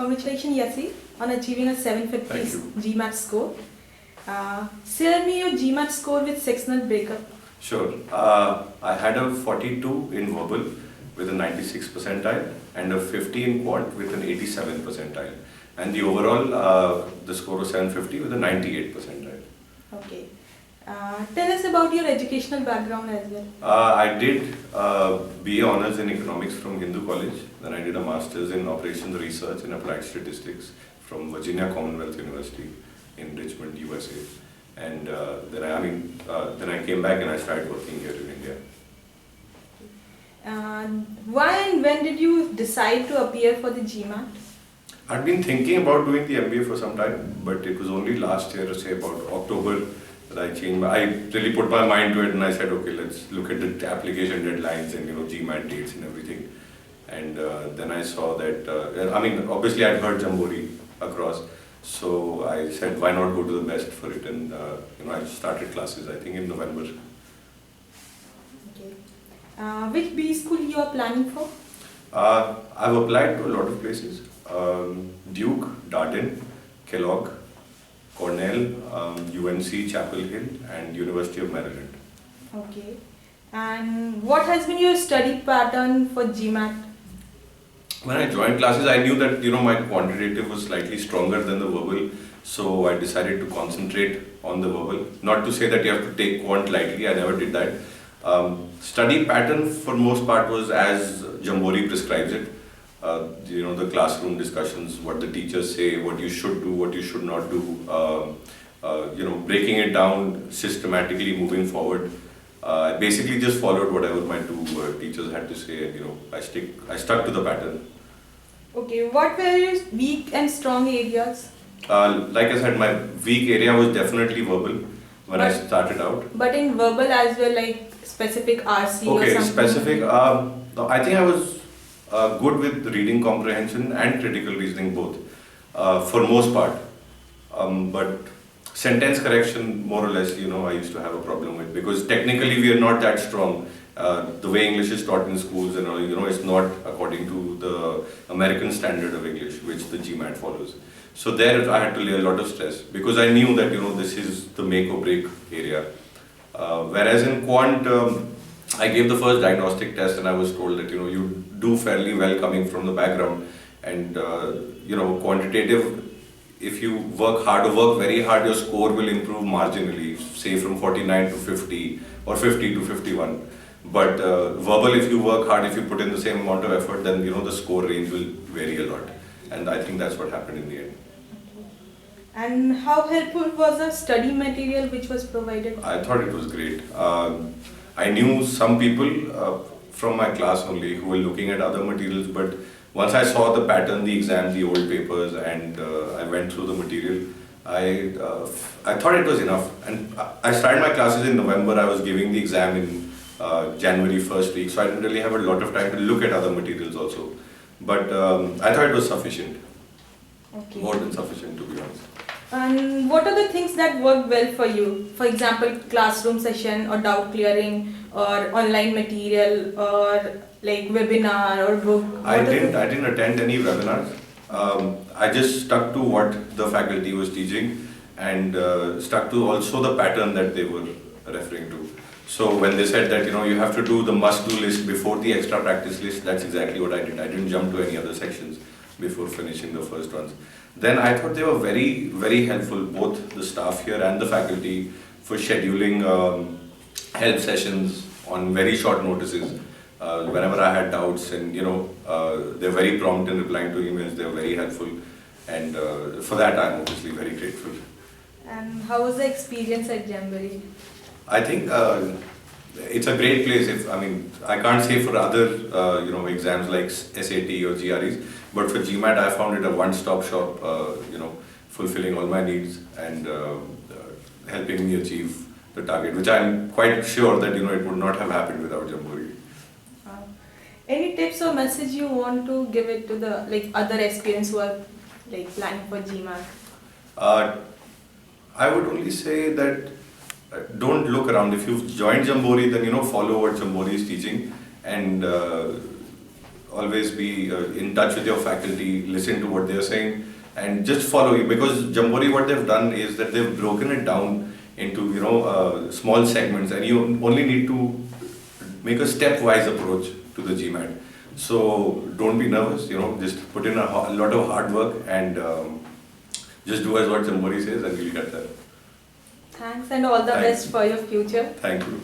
Congratulations, Yassi, on achieving a Thank 750 GMAT score. Share me your GMAT score with sectional breakup. Sure. I had a 42 in verbal with a 96 percentile and a 50 in quant with an 87 percentile. And the overall, the score was 750 with a 98 percentile. Okay. Tell us about your educational background as well. I did BA Honours in Economics from Hindu College. Then I did a Master's in Operations Research in Applied Statistics from Virginia Commonwealth University in Richmond, USA. And then I came back and I started working here in India. Why and when did you decide to appear for the GMAT? I'd been thinking about doing the MBA for some time, but it was only last year, say about October, that I changed. I really put my mind to it, and I said, okay, let's look at the application deadlines and GMAT dates and everything. And then I saw that. Obviously I'd heard Jamboree across, so I said, why not go to the best for it? And I started classes, I think, in November. Okay. Which B school you are planning for? I've applied to a lot of places. Duke, Darden, Kellogg, Cornell, UNC, Chapel Hill, and University of Maryland. Okay. And what has been your study pattern for GMAT? When I joined classes, I knew that my quantitative was slightly stronger than the verbal, so I decided to concentrate on the verbal. Not to say that you have to take quant lightly, I never did that. Study pattern for most part was as Jamboree prescribes it. The classroom discussions, what the teachers say, what you should do, what you should not do, breaking it down systematically moving forward. I basically just followed whatever my two teachers had to say, and I stuck to the pattern. Okay, what were your weak and strong areas? Like I said, my weak area was definitely verbal when I started out. But in verbal as well, like specific RC or Okay, something? specific. I think I was good with reading comprehension and critical reasoning both, for most part. But sentence correction, more or less, I used to have a problem with, because technically we are not that strong. The way English is taught in schools and all, it's not according to the American standard of English, which the GMAT follows. So there I had to lay a lot of stress, because I knew that, this is the make or break area. Whereas in quant, I gave the first diagnostic test and I was told that, you do fairly well coming from the background, and, quantitative, if you work hard or work very hard, your score will improve marginally, say from 49 to 50 or 50 to 51. But verbal, if you work hard, if you put in the same amount of effort, then the score range will vary a lot. And I think that's what happened in the end. And how helpful was the study material which was provided? I thought it was great. I knew some people from my class only who were looking at other materials, but once I saw the pattern, the exam, the old papers, and I went through the material, I thought it was enough. And I started my classes in November. I was giving the exam in January first week, so I didn't really have a lot of time to look at other materials also. But I thought it was sufficient. Okay. More than sufficient, to be honest. And what are the things that work well for you? For example, classroom session or doubt clearing or online material or like webinar or book? I didn't attend any webinars. I just stuck to what the faculty was teaching, and stuck to also the pattern that they were referring to. So when they said that you have to do the must-do list before the extra practice list, that's exactly what I did. I didn't jump to any other sections before finishing the first ones. Then I thought they were very, very helpful, both the staff here and the faculty, for scheduling help sessions on very short notices. Whenever I had doubts, and they're very prompt in replying to emails, they're very helpful, and for that I'm obviously very grateful. And how was the experience at Jamboree? I think it's a great place. I can't say for other exams like SAT or GREs, but for GMAT I found it a one-stop shop, fulfilling all my needs and helping me achieve the target, which I'm quite sure that it would not have happened without Jamboree. Any tips or message you want to give it to the other aspirants who are planning for GMAT? I would only say that don't look around. If you've joined Jamboree, then follow what Jamboree is teaching, and always be in touch with your faculty, listen to what they're saying, and just follow you. Because Jamboree, what they've done is that they've broken it down into small segments, and you only need to make a stepwise approach to the GMAT. So don't be nervous. Just put in a lot of hard work and just do as what Jamboree says, and you'll get there. Thanks and all the Thanks. best for your future. Thank you.